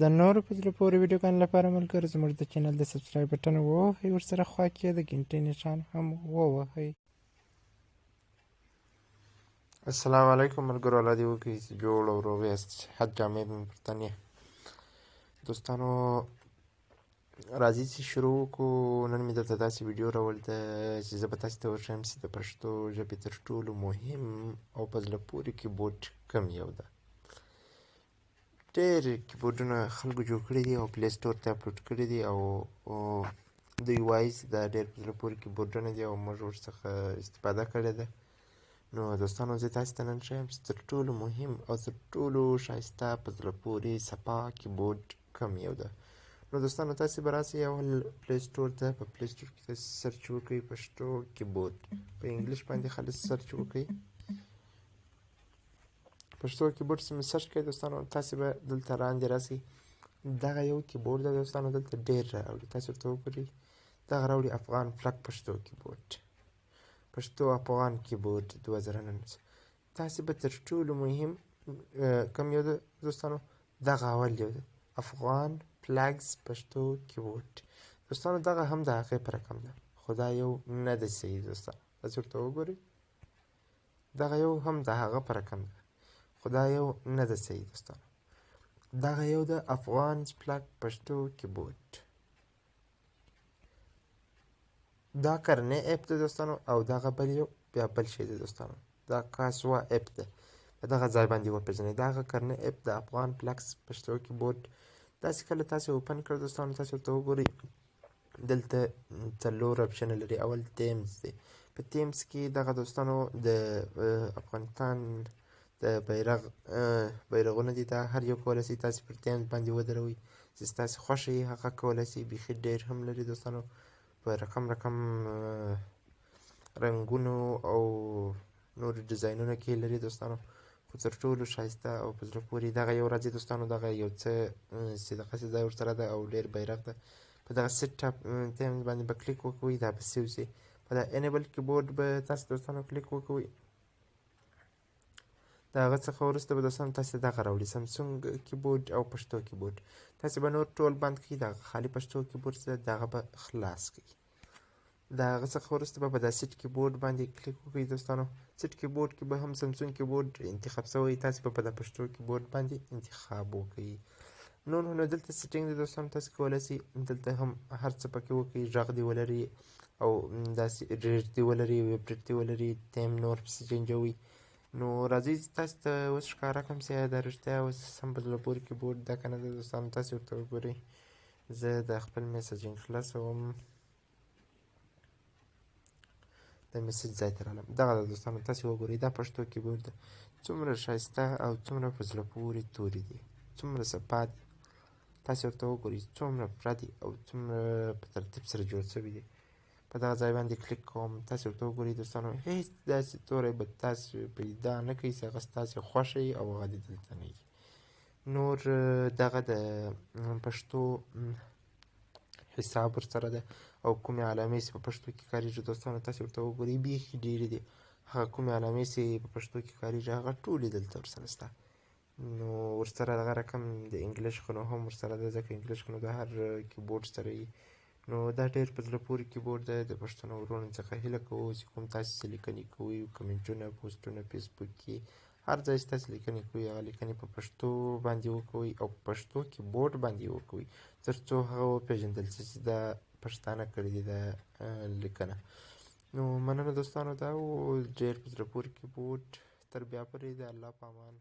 د نورو په زړه پورې ویډیوګانو لپاره ملګرو زموږ د چینل د سبسکرایب بټن ووهئ، ورسره خوا کې د ګنټۍ نښان هم ووهئ. السلام علیکم ملګرو، الله دې وکړي چې جوړ او روغ یاست، صحت جامې مو پر تن یې. دوستانو راځئ چې شروع وکړو. نن مې درته داسې ویډیو راوړل ده چې زه به تاسې ته وښیم چې د پښتو ژبې تر ټولو مهم او په زړه پورې کیبورډ کوم یو ده. ډېر کیبورډونه خلکو جوړ کړي دي او پلی سټور ته اپلوډ کړي دي او دوی وایي چې دا ډېر په زړه پورې کیبورډونه دي او موږ ورڅخه استفاده کړې ده. نو دوستانو زه تاسې ته نن ښیم چې تر ټولو مهم او تر ټولو ښایسته په زړه پورې صفا کیبورډ کوم یو ده. نو دوستانو تاسې به راسئ اول پلی سټور ته، په پلی سټور کې تاسې سرچ وکړئ پښتو کیبورډ، په انګلیش باندې خالص سرچ وکړئ پښتو کیبورډ. سم سرچ کړئ دوستانو، تاسې به دلته راندې راسئ. دغه یو کیبورډ ده دوستانو، دلته ډېر راوړي، تاسې ورته وګورئ. دغه راوړي افغان فلک پښتو کیبورډ، پښتو افغان کیبورډ 2019. تاسې به تر ټولو مهم کوم یو ده دوستانو؟ دغه اول یو ده، افغان فلګز پښتو کیبورډ. دوستانو دغه هم د هغې په رقم ده، خو دا یو نه دی صحیح دوستانو، تاسې ورته وګورئ. دغه یو هم د هغه په رقم ده، خو دا یو نه ده صحیح دوستانو. دغه یو د افغان فلګ پښتو کیبورډ، دا کرنې اپ ده دوستانو، او دغه بل یو بیا بل شی ده دوستانو، دا کاسوا اپ ده. په دغه ځای باندې وپېژنئ. دغه کرنې اپ د افغان فلګز پښتو کیبورډ. داسې کله تاسې اوپن کړ دوستانو، تاسې ورته وګورئ. دلته څلور اپشنه لري. اول تیمز دی، په تیمز کې دغه دوستانو د افغانستان د بیرغونه دي، دا هر یو کولی شي تاسې پر تیمز باندې ودروئ چې ستاسې خوښه یې هغه کولی شي. بیخي ډېر هم لري دوستانو، په رقم رنګونو او نورو ډیزاینونو کې لري دوستانو. خو تر ټولو ښایسته او په زړه پورې دغه یو راځي دوستانو. دغه یو څه چې دغسې ځای ورسره ده او ډېر بیرغ ده. په دغه سیټ اپ تیمز باندې به کلیک وکوئ، دا به سیو شي. په دا انیبل کیبورډ به تاسې دوستانو کلیک وکوئ. د هغه څخه وروسته به دوستانو تاسې دغه راوړي، سمسونګ کیبورډ او پښتو کیبورډ. تاسې به نور ټول بند کړئ، دغه خالي پښتو کیبورډ چې دغه به خلاص کړئ. د هغه څخه وروسته به په دا سیټ کیبورډ باندې کلیک وکړئ دوستانو. سیټ کیبورډ کې به هم سمسونګ کیبورډ انتخاب شوی، تاسې به په دا پښتو کیبورډ باندې انتخاب وکړئ. نو دلته سیټینګ دی دوستانو، تاسې کولی شئ دلته هم هر څه پکې وکړئ. غږ دې ولري او داسې ریټ دې ولري، ویبریټ دې ولري، ټایم نور پسې چینجوئ. نو راځئ تاسې ته اوس ښکاره کړم چې دا رښتیا اوس سم په زړه پورې کیبورډ ده که نه ده دوستانو. تاسې ورته وګورئ. زه د خپل میسیجینګ خلاصوم، د میسیج ځای ته رالم. دغه ده دوستانو، تاسې وګورئ. دا پښتو کیبورډ ده، څومره ښایسته او څومره په زړه پورې توري دي، څومره صفا دي. تاسې ورته وګورئ څومره پوره دي او څومره په ترتیب سره جوړ شوي دي. په دغه ځای باندې کلیک کوم، تاسې ورته وګورئ دوستانو. هېڅ داسې توری به تاسې پیدا نه کوئ چې هغه ستاسې خوښه وي او هغه دې دلته نه وي. نور دغه د پښتو حساب ورسره ده او کومې علامې چې په پښتو کې کارېږي دوستانو، تاسې ورته وګورئ. بیخي ډېرې دي. هغه کومې علامې چې په پښتو کې کارېږي هغه ټولې دلته ورسره شته. نو ورسره دغه رقم د انګلیش خو نو هم ورسره ده، ځکه انګلیش خو نو د هر کیبورډ سره وي. نو دا ډېر په زړه پورې کیبورډ دی. د پښتنو وروڼو څخه هیله کوو چې کوم تاسې چې لیکنې کوئ، کمنټونه، پوسټونه فیسبوک کې، هر ځای چې تاسې لیکنې کوئ هغه لیکنې په پښتو باندې وکوئ او په پښتو کیبورډ باندې وکوئ، تر څو هغه وپېژندل شي چې دا پښتانه کړي دي دا لیکنه. نو مننه دوستانو، دا و ډېر په زړه پورې کیبورډ. تر بیا پورې د الله په امان.